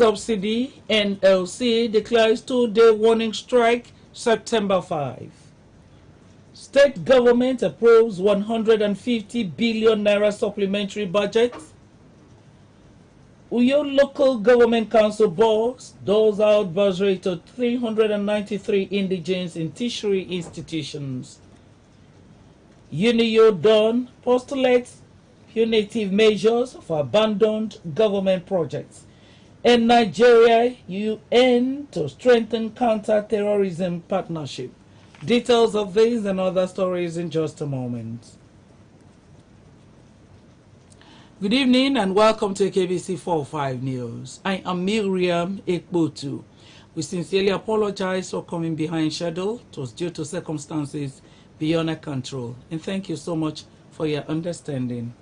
subsidy, NLC declares 2-day warning strike September 5. State government approves 150 billion naira supplementary budget. Uyo Local Government Council boards doles out bursary to 393 indigents in tertiary institutions. Unio Dawn postulates punitive measures for abandoned government projects. In Nigeria, UN to strengthen counter-terrorism partnership. Details of these and other stories in just a moment. Good evening and welcome to AKBC 45 News. I am Miriam Ekbotu. We sincerely apologize for coming behind schedule. It was due to circumstances beyond our control. And thank you so much for your understanding.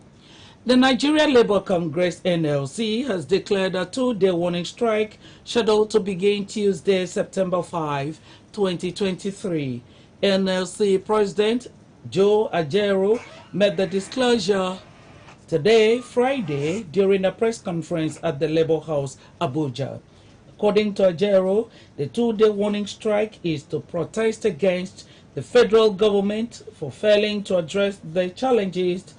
The Nigeria Labour Congress NLC has declared a 2-day warning strike scheduled to begin Tuesday, September 5, 2023. NLC President Joe Ajero made the disclosure today, Friday, during a press conference at the Labour House, Abuja. According to Ajero, the 2-day warning strike is to protest against the federal government for failing to address the challenges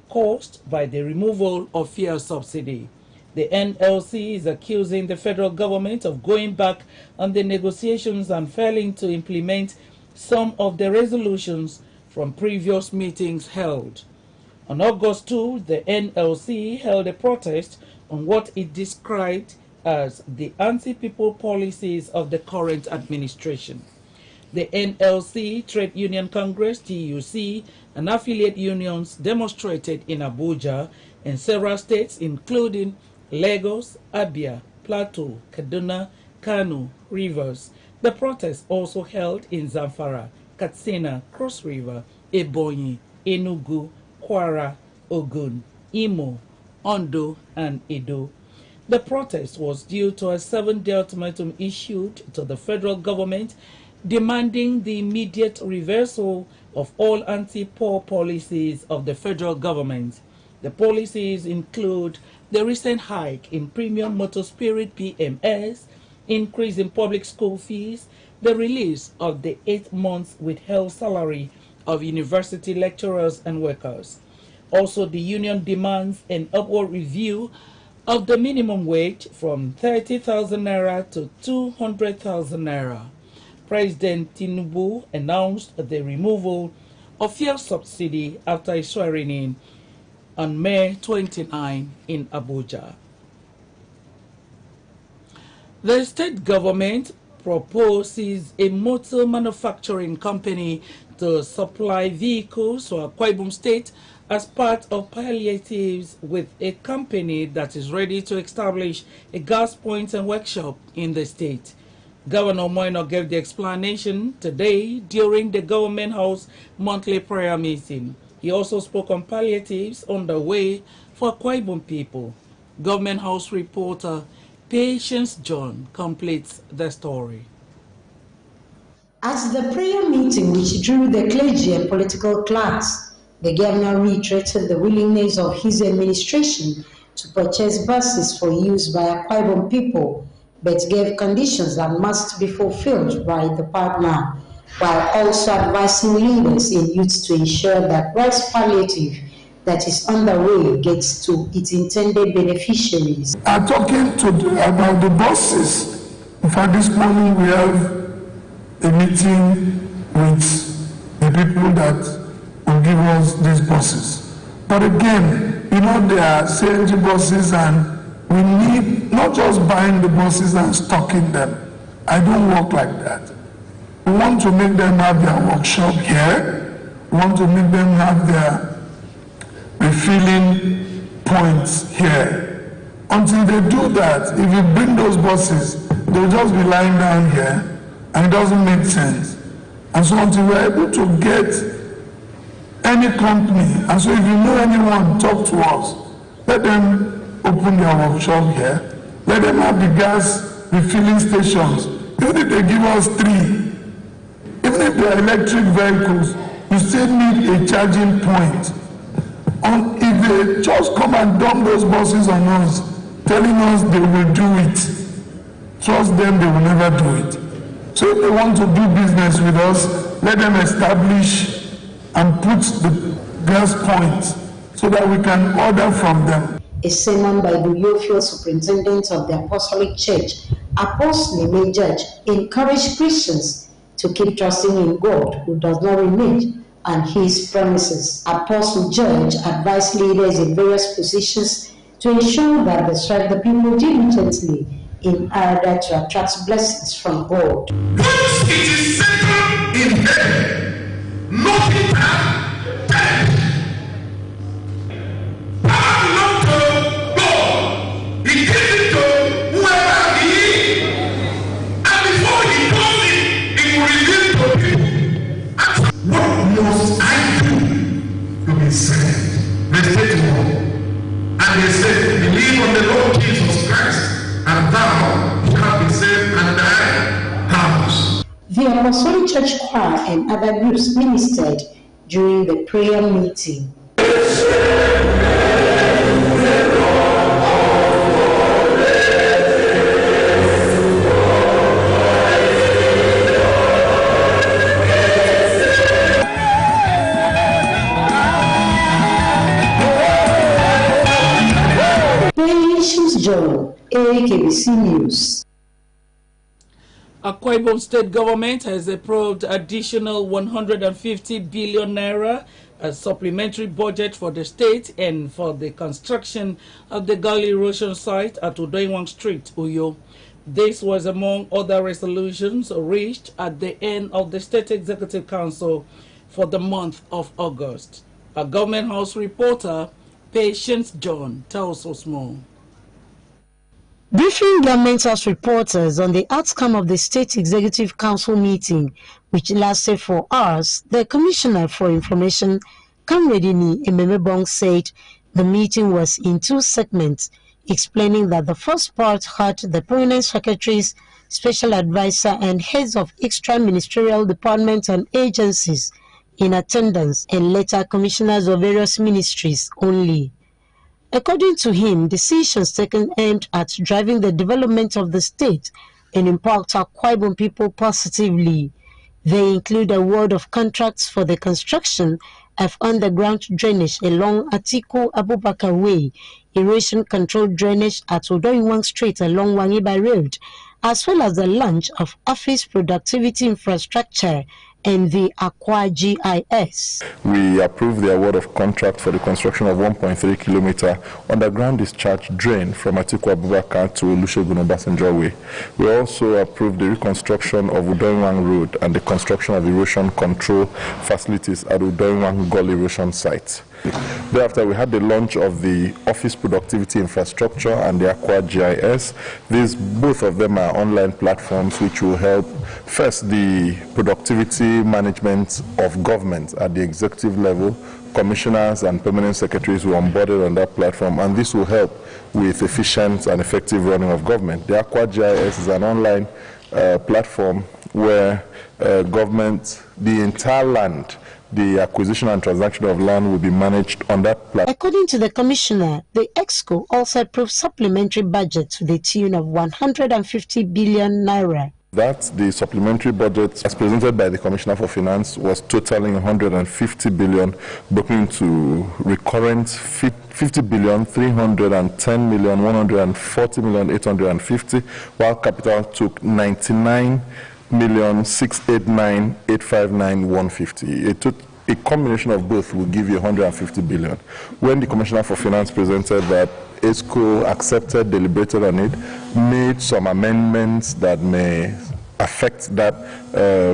caused by the removal of fuel subsidy. The NLC is accusing the federal government of going back on the negotiations and failing to implement some of the resolutions from previous meetings held. On August 2, the NLC held a protest on what it described as the anti-people policies of the current administration. The NLC, Trade Union Congress, TUC, and affiliate unions demonstrated in Abuja and several states including Lagos, Abia, Plateau, Kaduna, Kano, Rivers. The protest also held in Zamfara, Katsina, Cross River, Ebonyi, Enugu, Kwara, Ogun, Imo, Ondo, and Edo. The protest was due to a 7-day ultimatum issued to the federal government demanding the immediate reversal of all anti-poor policies of the federal government. The policies include the recent hike in premium motor spirit PMS, increase in public school fees, the release of the 8 months withheld salary of university lecturers and workers. Also, the union demands an upward review of the minimum wage from 30,000 naira to 200,000 naira. President Tinubu announced the removal of fuel subsidy after swearing in on May 29 in Abuja. The state government proposes a motor manufacturing company to supply vehicles for Akwa Ibom State as part of palliatives with a company that is ready to establish a gas point and workshop in the state. Governor Moino gave the explanation today during the Government House monthly prayer meeting. He also spoke on palliatives on the way for Akwa Ibom people. Government House reporter Patience John completes the story. At the prayer meeting which drew the clergy and political class, the governor reiterated the willingness of his administration to purchase buses for use by Akwa Ibom people, but gave conditions that must be fulfilled by the partner, while also advising leaders in youth to ensure that rice palliative that is underway gets to its intended beneficiaries. I'm talking about the buses. In fact, this morning we have a meeting with the people that will give us these buses. But again, you know, there are CNG buses and we need not just buying the buses and stocking them. I don't work like that. We want to make them have their workshop here. We want to make them have their refilling points here. Until they do that, if you bring those buses, they'll just be lying down here and it doesn't make sense. And so until we're able to get any company, and so if you know anyone, talk to us. Let them open their workshop here. Let them have the gas refilling stations. Even if they give us 3, even if they're electric vehicles, you still need a charging point. If they just come and dump those buses on us, telling us they will do it, trust them, they will never do it. So if they want to do business with us, let them establish and put the gas points so that we can order from them. A sermon by the Yofield Superintendent of the Apostolic Church, Apostle Major, encouraged Christians to keep trusting in God, who does not renege, and his promises. Apostle George advised leaders in various positions to ensure that they serve the people diligently in order to attract blessings from God. Once it is settled in heaven, nothing can change. Power belongs to God. He gives it to whoever he is. And before he does it, he will reveal to people. What must I do to be saved? Verse 31. And they said, believe on the Lord Jesus Christ, and thou shalt be saved and thy house. The Apostolic Church Choir and other groups ministered during the prayer meeting. John, AKBC News. Akwa Ibom State Government has approved additional 150 billion naira as supplementary budget for the state and for the construction of the gully erosion site at Odoiwang Street, Uyo. This was among other resolutions reached at the end of the State Executive Council for the month of August. A Government House reporter, Patience John, tells us more. Briefing Government House reporters on the outcome of the State Executive Council meeting, which lasted 4 hours, the Commissioner for Information, Kamredini Ememebong, said the meeting was in 2 segments, explaining that the first part had the Permanent Secretaries, Special Advisor, and heads of extra-ministerial departments and agencies in attendance, and later commissioners of various ministries only. According to him, decisions taken aimed at driving the development of the state and impact Akwa Ibom people positively. They include award of contracts for the construction of underground drainage along Atiku Abubakar Way, erosion control drainage at Odoiwang Street along Wangiba Road, as well as the launch of office productivity infrastructure and the Akwa GIS. We approved the award of contract for the construction of 1.3 kilometer underground discharge drain from Atiku Abubakar to Olusegun Obasanjo Way. We also approved the reconstruction of Odoiwang Road and the construction of erosion control facilities at Odoiwang Gully erosion site. Thereafter, we had the launch of the office productivity infrastructure and the Akwa GIS. Both of them are online platforms which will help, first, the productivity management of government at the executive level. Commissioners and permanent secretaries were onboarded on that platform, and this will help with efficient and effective running of government. The Akwa GIS is an online platform where government, the entire land, the acquisition and transaction of land will be managed on that platform. According to the Commissioner, the EXCO also approved supplementary budget to the tune of 150 billion naira. That the supplementary budget, as presented by the Commissioner for Finance, was totaling 150 billion, broken into recurrent 50 billion, 310 million, 140 million, 850, while capital took 99 million, 689, 859, 150. A combination of both will give you 150 billion. When the Commissioner for Finance presented that, ESCO accepted, deliberated on it, made some amendments that may affect that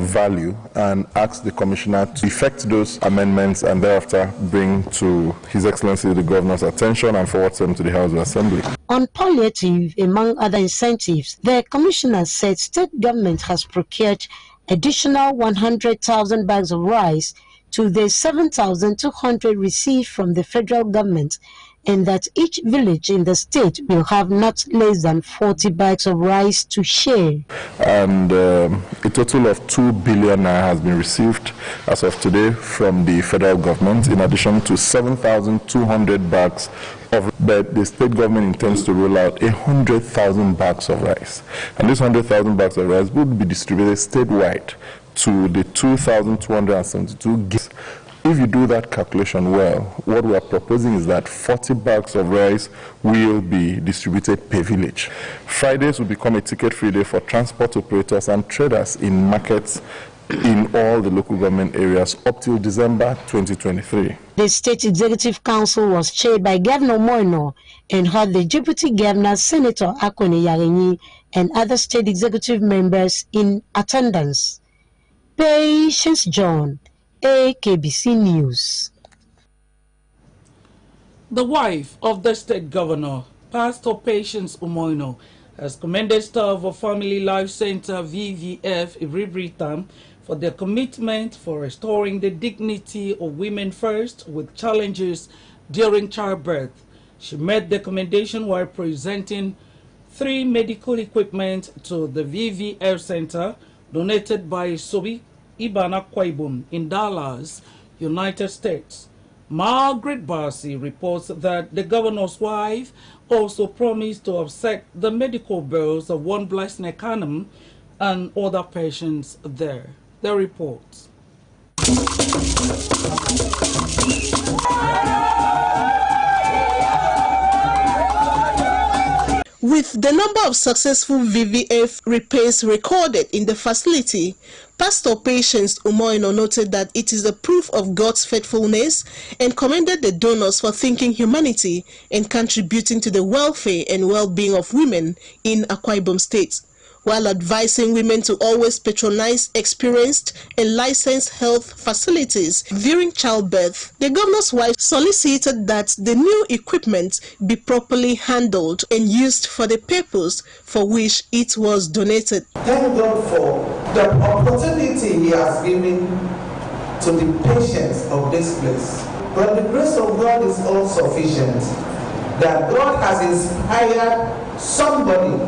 value, and asked the Commissioner to effect those amendments and thereafter bring to His Excellency the Governor's attention and forward them to the House of Assembly. On palliative, among other incentives, the Commissioner said state government has procured additional 100,000 bags of rice to the 7,200 received from the federal government, and that each village in the state will have not less than 40 bags of rice to share. And a total of 2 billion has been received as of today from the federal government, in addition to 7,200 bags of, but the state government intends to roll out 100,000 bags of rice. And these 100,000 bags of rice would be distributed statewide to the 2,272 gigs. If you do that calculation well, what we are proposing is that 40 bags of rice will be distributed per village. Fridays will become a ticket-free day for transport operators and traders in markets in all the local government areas up till December 2023. The State Executive Council was chaired by Governor Moino and had the Deputy Governor, Senator Akone Yarenyi, and other state executive members in attendance. Patience John, AKBC News. The wife of the state governor, Pastor Patience Umoino, has commended staff of Family Life Center VVF Ibribritam for their commitment for restoring the dignity of women first with challenges during childbirth. She made the commendation while presenting 3 medical equipment to the VVF Center donated by Sobi Ibana Kwaibum in Dallas, United States. Margaret Barsi reports that the governor's wife also promised to offset the medical bills of one blessed Nekanam and other patients there. The reports. With the number of successful VVF repairs recorded in the facility, Pastor Patience Umoino noted that it is a proof of God's faithfulness and commended the donors for thinking humanity and contributing to the welfare and well-being of women in Akwa Ibom State, while advising women to always patronize experienced and licensed health facilities during childbirth. The governor's wife solicited that the new equipment be properly handled and used for the purpose for which it was donated. Thank God for the opportunity He has given to the patients of this place. But the grace of God is all sufficient. That God has inspired somebody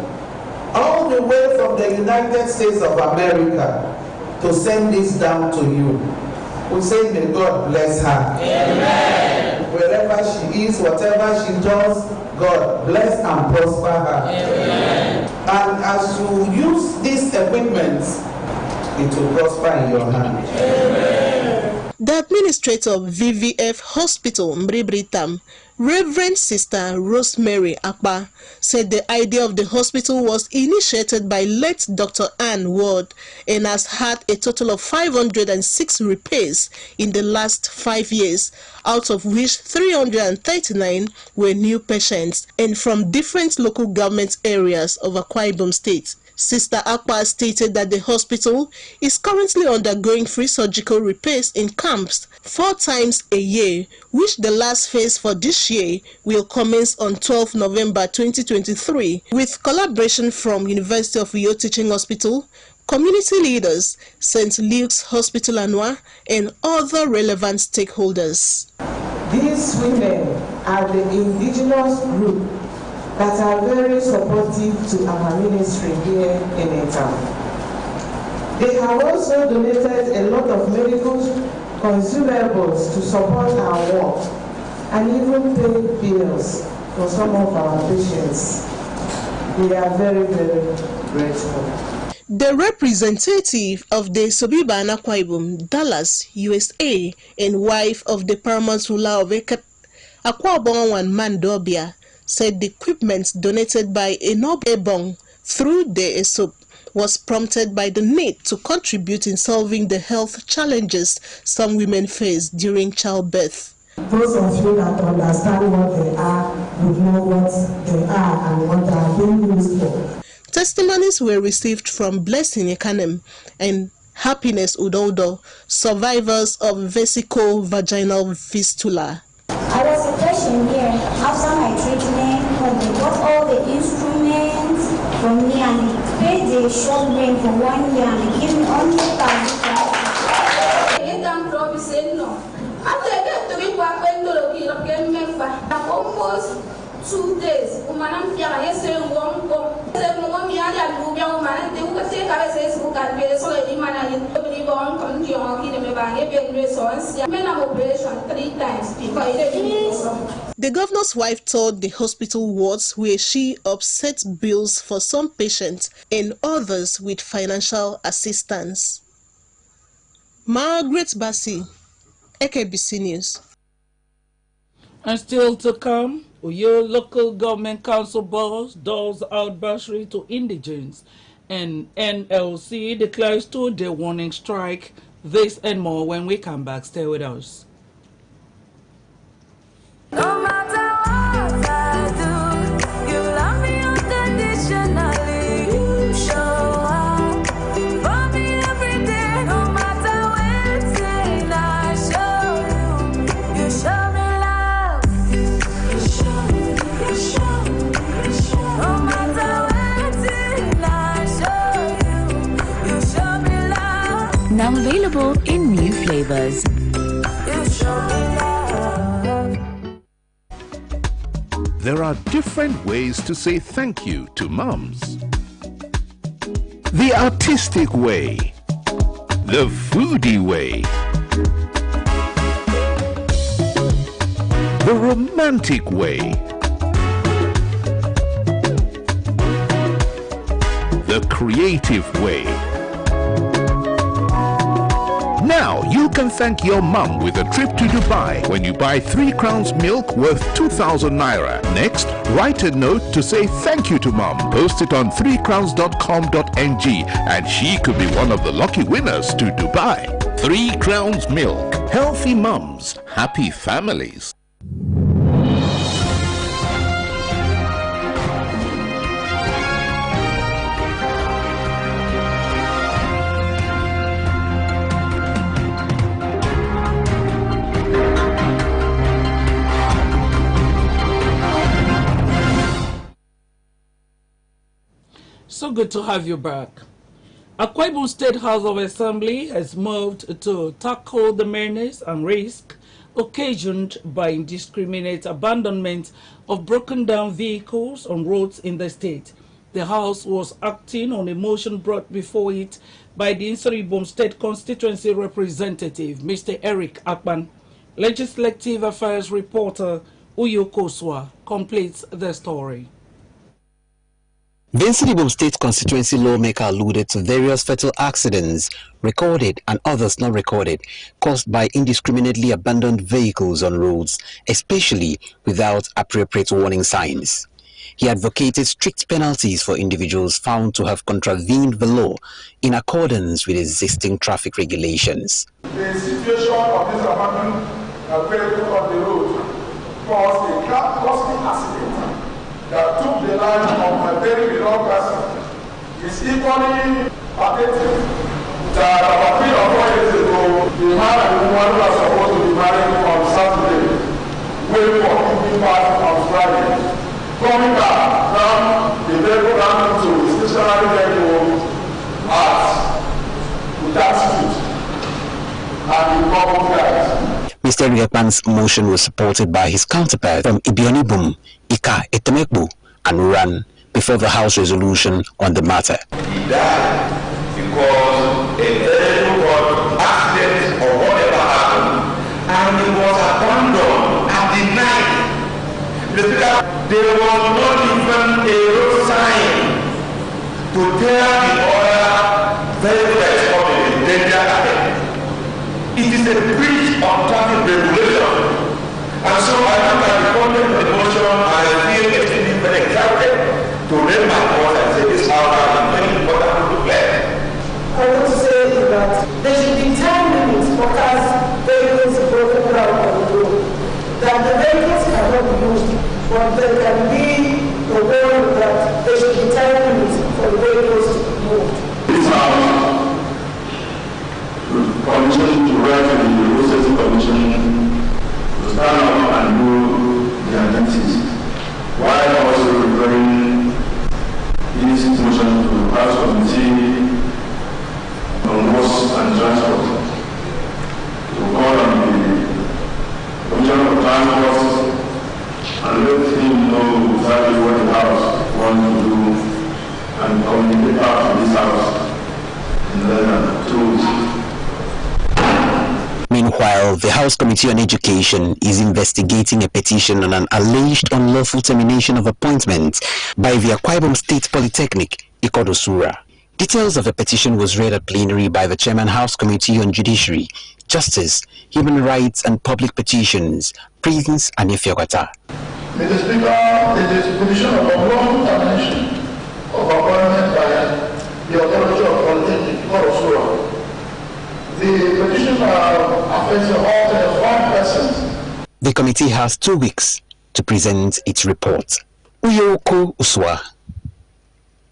all the way from the United States of America to send this down to you. We say, may God bless her. Amen. Wherever she is, whatever she does, God bless and prosper her. Amen. And as you use this equipment, it will prosper in your hand. Amen. The administrator of VVF Hospital, Mbribritam, Reverend Sister Rosemary Akpa, said the idea of the hospital was initiated by late Dr. Ann Ward and has had a total of 506 repairs in the last 5 years, out of which 339 were new patients and from different local government areas of Akwa Ibom State. Sister Akpa stated that the hospital is currently undergoing free surgical repairs in camps 4 times a year, which the last phase for this year will commence on 12 November 2023, with collaboration from University of Uyo Teaching Hospital, community leaders, St. Luke's Hospital Anwa, and other relevant stakeholders. These women are the indigenous group that are very supportive to our ministry here in the town. They have also donated a lot of medical consumables to support our work and even pay bills for some of our patients. We are very, very grateful. The representative of the Sobiba Akwa Ibom, Dallas, USA, and wife of the paramount ruler of Akwa Ibom Mandobia, said the equipment donated by Enob Ebong through the ESOP was prompted by the need to contribute in solving the health challenges some women face during childbirth. Those of you that understand what they are would know what they are and what they are being used for. Testimonies were received from Blessing Ekanem and Happiness Udodo, survivors of vesico-vaginal fistula. I was a patient here. After my treatment, they got all the instruments from me and they paid the short rent for 1 year and they gave me 100,000. I get them promising no. After I get to be back when the The governor's wife told the hospital wards where she upset bills for some patients and others with financial assistance. Margaret Bassi, AKBC News. And still to come, Uyo Local Government Council Boss doles out bursary to indigents, and NLC declares 2-day warning strike. This and more when we come back. Stay with us. No matter what I do, you love me unconditionally. You show up for me every day. No matter when I show you, you show me love. You show me. No matter when I show you, you show me love. Now available in new flavors. You show me love. There are different ways to say thank you to mums. The artistic way, the foodie way, the romantic way, the creative way. Now you can thank your mum with a trip to Dubai when you buy 3 crowns milk worth 2,000 naira. Next, write a note to say thank you to mum. Post it on 3crowns.com.ng and she could be one of the lucky winners to Dubai. 3 crowns milk. Healthy mums, happy families. So good to have you back. Akwa Ibom State House of Assembly has moved to tackle the menace and risk occasioned by indiscriminate abandonment of broken down vehicles on roads in the state. The House was acting on a motion brought before it by the Akwa Ibom State Constituency Representative, Mr. Eric Akpan. Legislative Affairs reporter Uyo Koswa completes the story. The Akwa Ibom State constituency lawmaker alluded to various fatal accidents, recorded and others not recorded, caused by indiscriminately abandoned vehicles on roads, especially without appropriate warning signs. He advocated strict penalties for individuals found to have contravened the law in accordance with existing traffic regulations. The situation of this abandoned vehicle on the road caused a costly accident that took the life of a very beloved person. It's equally pathetic that about 3 or 4 years ago, the man and woman who are supposed to be married on Saturday wait for evening party on Friday. Coming back, now the vehicle ran into the stationary vehicle without speed, and the couple died. Mr. Riekman's motion was supported by his counterpart from Ibionibum, Ika Etemekbu, and Uran before the House resolution on the matter. He died because a terrible accident or whatever happened, and he was abandoned at the night. There was not even a road sign to tell the other vehicles of the danger ahead. It is a breach of traffic regulation. And so I look at the content of the motion and I feel extremely very excited to raise my voice and say this out loud and very important to declare. I want to say that there should be time limits for cars, vehicles broken down on the road. That the vehicles cannot be used, but there can be a warning that there should be time limits for the vehicles to be moved. This House, Commission to write to the Processing Commission to stand up and do their duties, while also referring this motion to the House Committee on Roads and Transport to call on the Commission of Transport and let him know exactly what the house wants to do and communicate out to this house in less than 2 weeks. Meanwhile, the House Committee on Education is investigating a petition on an alleged unlawful termination of appointment by the Akwa Ibom State Polytechnic, Ikodosura. Details of the petition was read at plenary by the Chairman House Committee on Judiciary, Justice, Human Rights and Public Petitions, Prince Anifiogata. Mr. Speaker, it is a petition of unlawful termination of appointment by the authority of Polytechnic, Ikodosura. The petition affects all 5 persons. The committee has 2 weeks to present its report. Uyoko Uswa,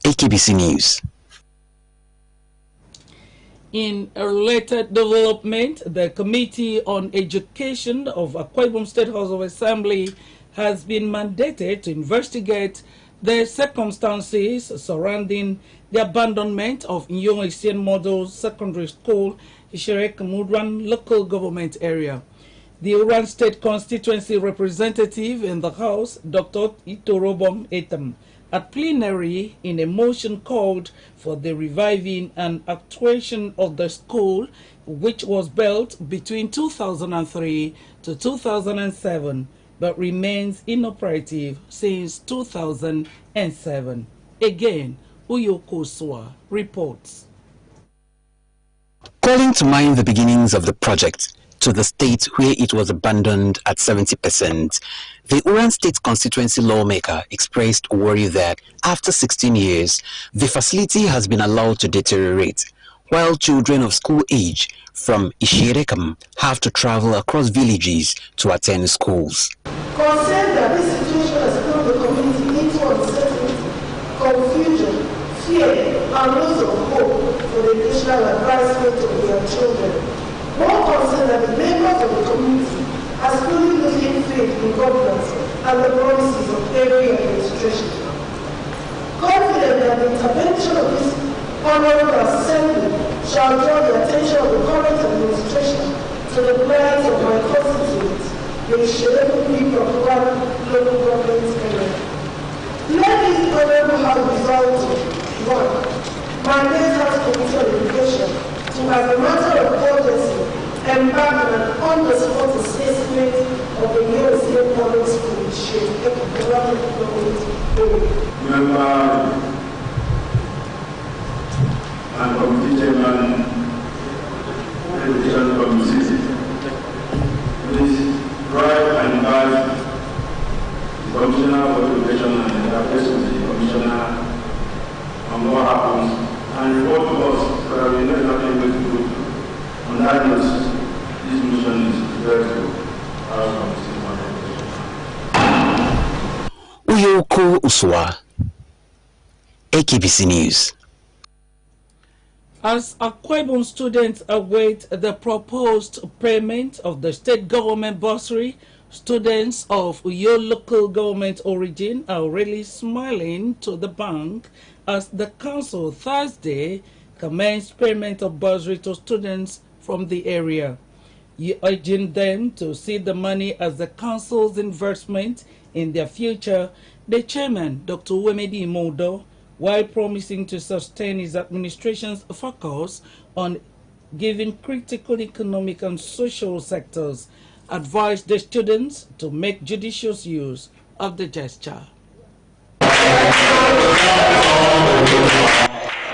AKBC News. In a related development, the Committee on Education of Akwa Ibom State House of Assembly has been mandated to investigate the circumstances surrounding the abandonment of Nyong Model Secondary School, Isherek Mudran local government area. The Oran State Constituency representative in the House, Dr. Itorobom Etam, at plenary in a motion called for the reviving and actuation of the school, which was built between 2003 to 2007, but remains inoperative since 2007. Again, Uyoko Uswa reports. Calling to mind the beginnings of the project to the state where it was abandoned at 70%, the Oran State constituency lawmaker expressed worry that after 16 years, the facility has been allowed to deteriorate, while children of school age from Ishirekam have to travel across villages to attend schools. Concerned that this situation has thrown the community into uncertainty, confusion, fear, and loss of hope for the educational advancement of their children. More concerned that the members of the community are slowly losing faith in governance and the promises of every administration. Confident that the intervention of this honorable assembly shall draw the attention of the current administration to the plight of my constituents, the Isherek people of one local government area. Let this honorable house resolve to 1. Mandate House Committee on Education to, as a matter of urgency, embark on an on-the-spot assessment of the new state public school shape Member and Committee Chairman, Education Committee, please drive and invite the Commissioner for Education and interface with the Commissioner on what happens and report to us so that we know nothing to do. On that note, this mission is very good. Uyoko Uswa, AKBC News. As Akwa Ibom students await the proposed payment of the state government bursary, students of Uyo local government origin are really smiling to the bank as the council Thursday commenced payment of bursary to students from the area. Urging them to see the money as the council's investment in their future, the chairman, Dr. Wemedi Imodo, while promising to sustain his administration's focus on giving critical economic and social sectors, advised the students to make judicious use of the gesture.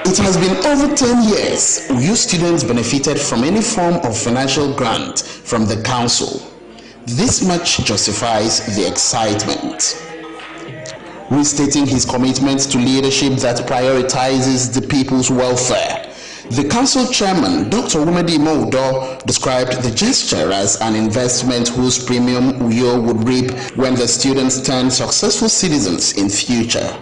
It has been over 10 years you students benefited from any form of financial grant from the council. This much justifies the excitement. Restating his commitment to leadership that prioritizes the people's welfare, the council chairman, Dr. Wemedi Imodo, described the gesture as an investment whose premium Uyo would reap when the students turn successful citizens in future.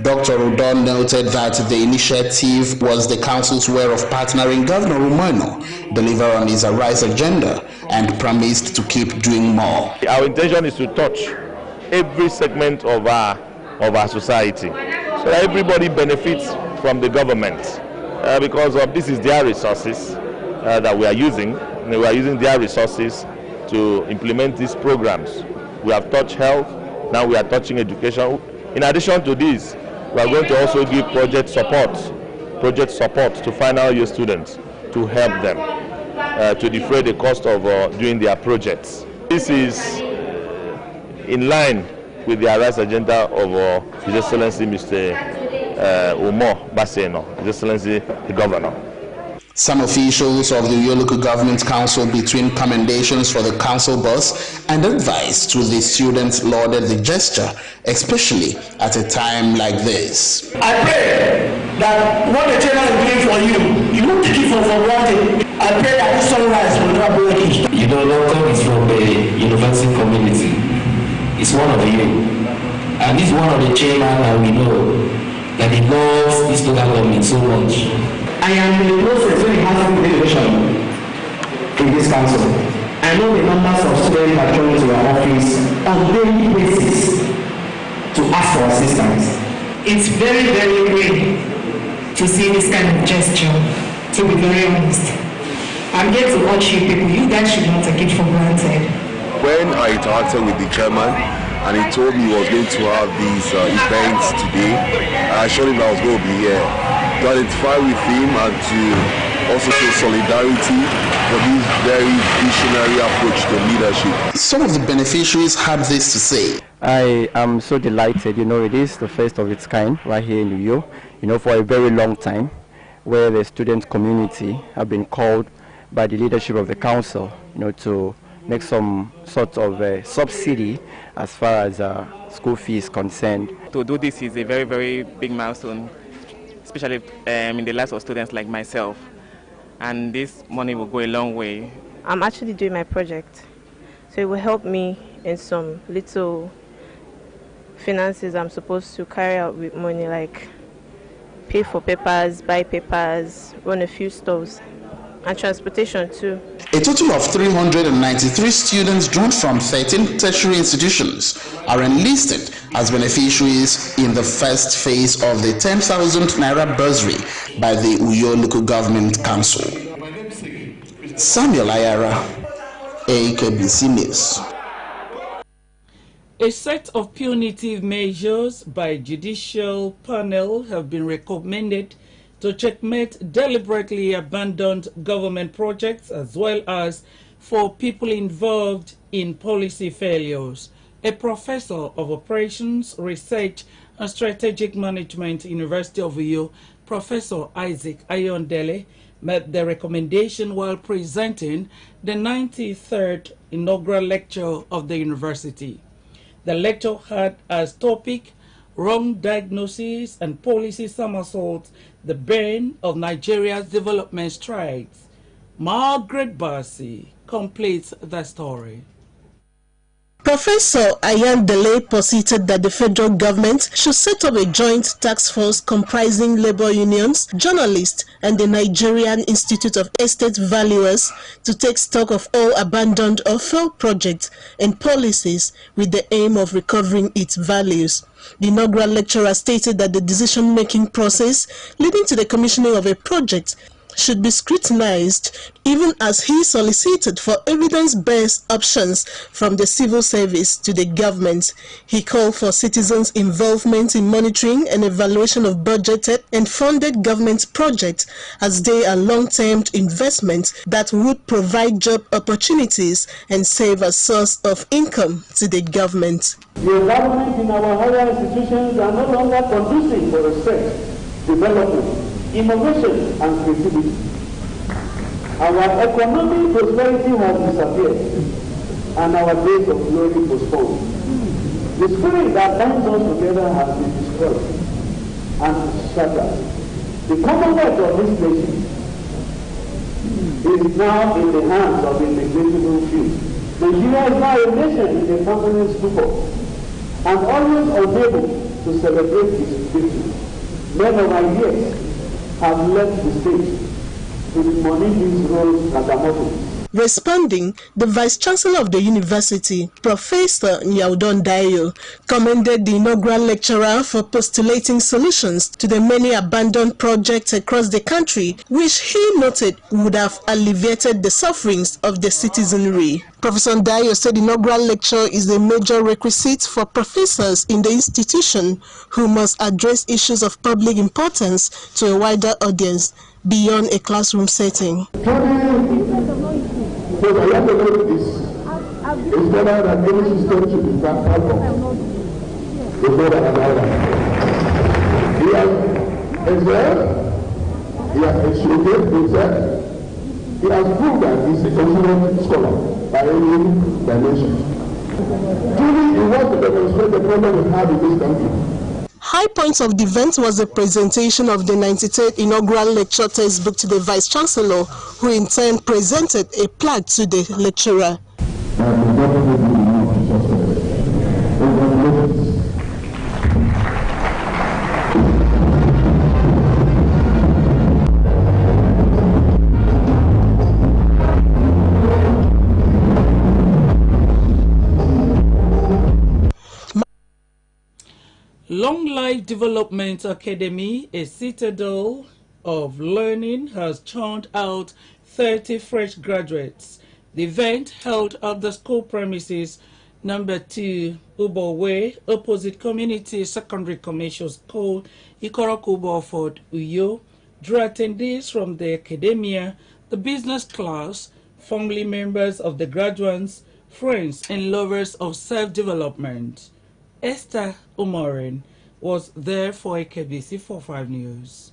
Dr. Udon noted that the initiative was the council's way of partnering Governor Umoino deliver on his Arise agenda and promised to keep doing more. Our intention is to touch every segment of our society so that everybody benefits from the government because this is their resources that we are using. We are using their resources to implement these programs We have touched health, now we are touching education. In addition to this, we are going to also give project support to final year students to help them to defray the cost of doing their projects. This is in line with the Arise agenda of His Excellency Mr. Umo Baseno, His Excellency the Governor. Some officials of the Uyo Local Government Council, between commendations for the council bus and advice to the students, lauded the gesture, especially at a time like this. I pray that what the chairman is doing for you, you won't take it for granted. I pray that this sunrise will not break it. You know, London is from the university community. It's one of you. And he's one of the chairman, and we know that he loves this local government so much. I am the most returning housing delegation in this council. I know the numbers of students that come to our office on daily basis to ask for assistance. It's very, very rare to see this kind of gesture, to be very honest. I'm here to urge you people, you guys should not take it for granted. When I interacted with the chairman and he told me he was going to have these events today, I assured him I was going to be here to identify with him and to also show solidarity for this very visionary approach to leadership. Some of the beneficiaries had this to say. I am so delighted. It is the first of its kind right here in Uyo, for a very long time, where the student community have been called by the leadership of the council, to make some sort of subsidy as far as school fees concerned. To do this is a very, very big milestone, especially in the lives of students like myself. And this money will go a long way. I'm actually doing my project, so it will help me in some little finances I'm supposed to carry out with money, like pay for papers, buy papers, run a few stores, and transportation too. A total of 393 students drawn from 13 tertiary institutions are enlisted as beneficiaries in the first phase of the 10,000 Naira bursary by the Uyo Local Government Council. Samuel Ayara, AKBC News. A set of punitive measures by judicial panel have been recommended to checkmate deliberately abandoned government projects as well as for people involved in policy failures. A professor of operations, research and strategic management, University of Uyo, Professor Isaac Ayondele, made the recommendation while presenting the 93rd inaugural lecture of the university. The lecture had as topic Wrong Diagnosis and Policy Somersaults, the Bane of Nigeria's Development Strides. Margaret Bassi completes the story. Professor Ayandele posited that the federal government should set up a joint task force comprising labor unions, journalists, and the Nigerian Institute of Estate Valuers to take stock of all abandoned or failed projects and policies with the aim of recovering its values. The inaugural lecturer stated that the decision-making process leading to the commissioning of a project should be scrutinized, even as he solicited for evidence-based options from the civil service to the government. He called for citizens' involvement in monitoring and evaluation of budgeted and funded government projects, as they are long-term investments that would provide job opportunities and serve as source of income to the government. The environment in our higher institutions are no longer conducive for research, development, innovation and creativity. Our economic prosperity has disappeared and our days of glory postponed. The spirit that binds us together has been destroyed and shattered. The commonwealth of this nation is now in the hands of the negligible few. Nigeria is now a nation in a permanent stupor and always unable to celebrate its victory. Men of ideas have left the stage to demolish these roles and amorphous. Responding, the Vice-Chancellor of the university, Professor Nyaudon Dayo, commended the inaugural lecturer for postulating solutions to the many abandoned projects across the country, which he noted would have alleviated the sufferings of the citizenry. Professor Dayo said the inaugural lecture is a major requisite for professors in the institution who must address issues of public importance to a wider audience beyond a classroom setting. Because I have to know this. It's better than any system to be part of. It's better than another. He has excelled. He has extruded himself. He has proved that he's a consummate scholar by any dimension. Truly, he wants to demonstrate the problem we have in this country. High points of the event was the presentation of the 93rd inaugural lecture textbook to the Vice-Chancellor, who in turn presented a plaque to the lecturer. Long Life Development Academy, a citadel of learning, has churned out 30 fresh graduates. The event held at the school premises number 2 Ubo Way, opposite Community Secondary Commercial School, Ikorokubo Fort Uyo, drew attendees from the academia, the business class, family members of the graduates, friends and lovers of self-development. Esther Umarin was there for AKBC 45 News.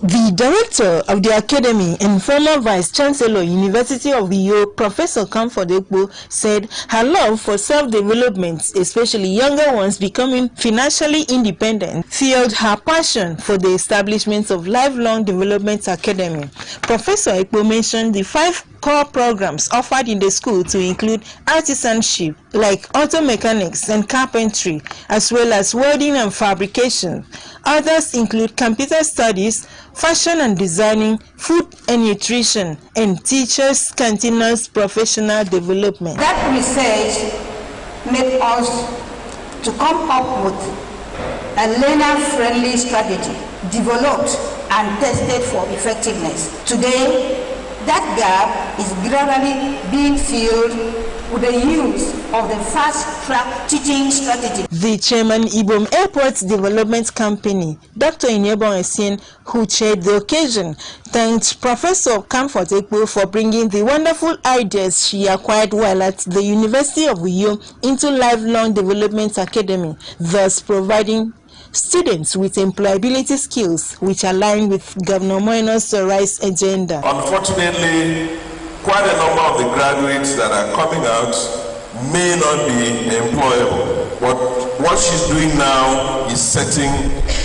The director of the academy and former vice-chancellor, University of Uyo, Professor Comfort Ekpo, said her love for self-development, especially younger ones becoming financially independent, fueled her passion for the establishment of Lifelong Development Academy. Professor Ekpo mentioned the 5 core programs offered in the school to include artisanship like auto mechanics and carpentry, as well as welding and fabrication. Others include computer studies, fashion and designing, food and nutrition, and teachers' continuous professional development. That research made us to come up with a learner-friendly strategy, developed and tested for effectiveness. Today, that gap is gradually being filled with the use of the fast-track teaching strategy. The chairman, Ibom Airport Development Company, Dr. Inyebon Essien, who chaired the occasion, thanked Professor Comfort Ekpo for bringing the wonderful ideas she acquired while at the University of Uyo into Lifelong Development Academy, thus providing students with employability skills which align with Governor Moino's Sorai's agenda. Unfortunately, quite a number of the graduates that are coming out may not be employable, but what she's doing now is setting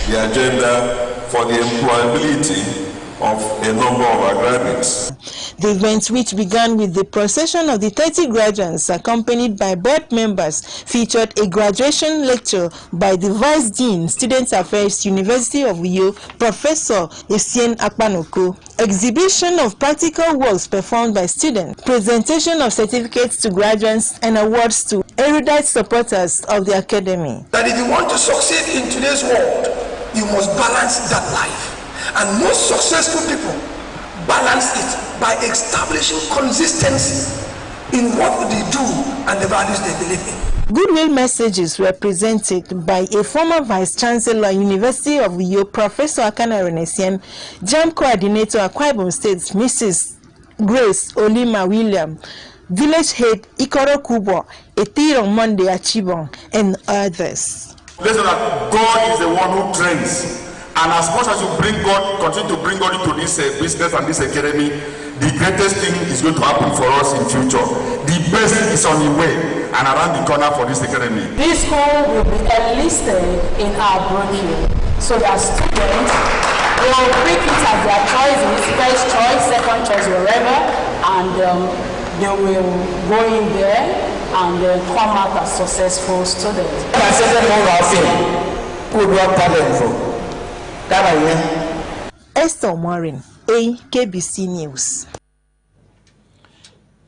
the agenda for the employability of a number of our graduates. The event, which began with the procession of the 30 graduates accompanied by board members, featured a graduation lecture by the Vice Dean, Student Affairs, University of Uyo, Professor Essien Akpanoko, exhibition of practical works performed by students, presentation of certificates to graduates, and awards to erudite supporters of the academy. That if you want to succeed in today's world, you must balance that life. And most successful people balance it by establishing consistency in what they do and the values they believe in. Goodwill messages were presented by a former Vice-Chancellor, University of Uyo, Professor Akana Renesian, JAM Coordinator, Akwa Ibom State, Mrs. Grace Olima William, Village Head Ikoro Kubo, Etirong Monday Achibong, and others. Listen, that God is the one who trains. And as much as you bring God, continue to bring God into this business and this academy, the greatest thing is going to happen for us in future. The best is on the way and around the corner for this academy. This school will be enlisted in our brochure so that students will pick it as their choices, first choice, second choice, wherever, and they will go in there and come out as successful students. Esther Morin, AKBC News.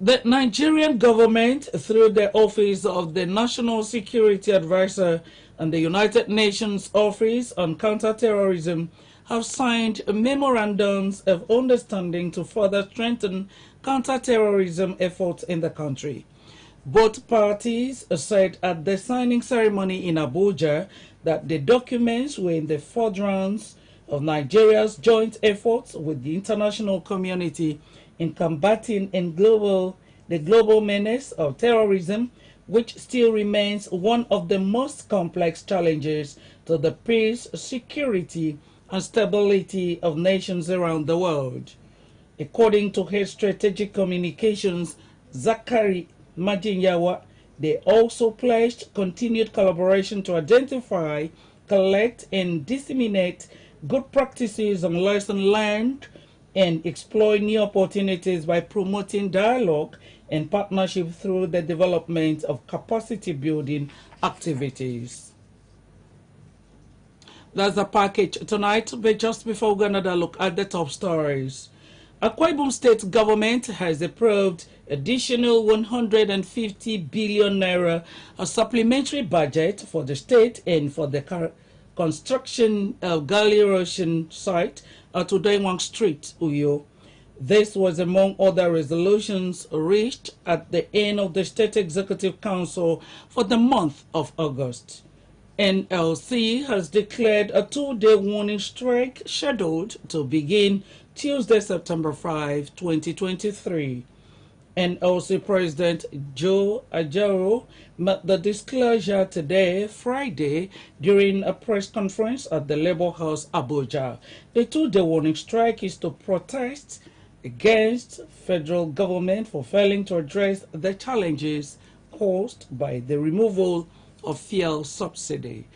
The Nigerian government, through the Office of the National Security Advisor and the United Nations Office on Counterterrorism, have signed memorandums of understanding to further strengthen counterterrorism efforts in the country. Both parties said at the signing ceremony in Abuja that the documents were in the furtherance of Nigeria's joint efforts with the international community in combating the global menace of terrorism, which still remains one of the most complex challenges to the peace, security, and stability of nations around the world. According to Head Strategic Communications, Zachary Majinyawa, they also pledged continued collaboration to identify, collect, and disseminate good practices and lessons learned and explore new opportunities by promoting dialogue and partnership through the development of capacity building activities. That's the package tonight, but just before we go another look at the top stories. Akwa Ibom State government has approved additional 150 billion naira a supplementary budget for the state and for the construction of Gali Erosion site at Udaiwang Street, Uyo. This was among other resolutions reached at the end of the State Executive Council for the month of August. NLC has declared a 2-day warning strike scheduled to begin Tuesday, September 5, 2023. NLC President Joe Ajaro made the disclosure today, Friday, during a press conference at the Labour House, Abuja. The 2-day warning strike is to protest against federal government for failing to address the challenges caused by the removal of fuel subsidy.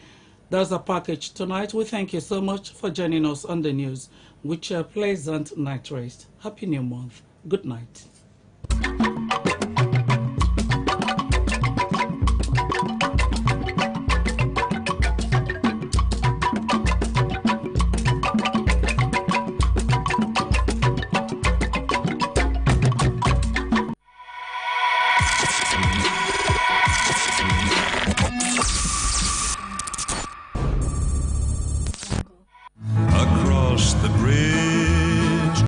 That's a package tonight. We thank you so much for joining us on the news. Wish you a pleasant night rest. Happy New Month. Good night.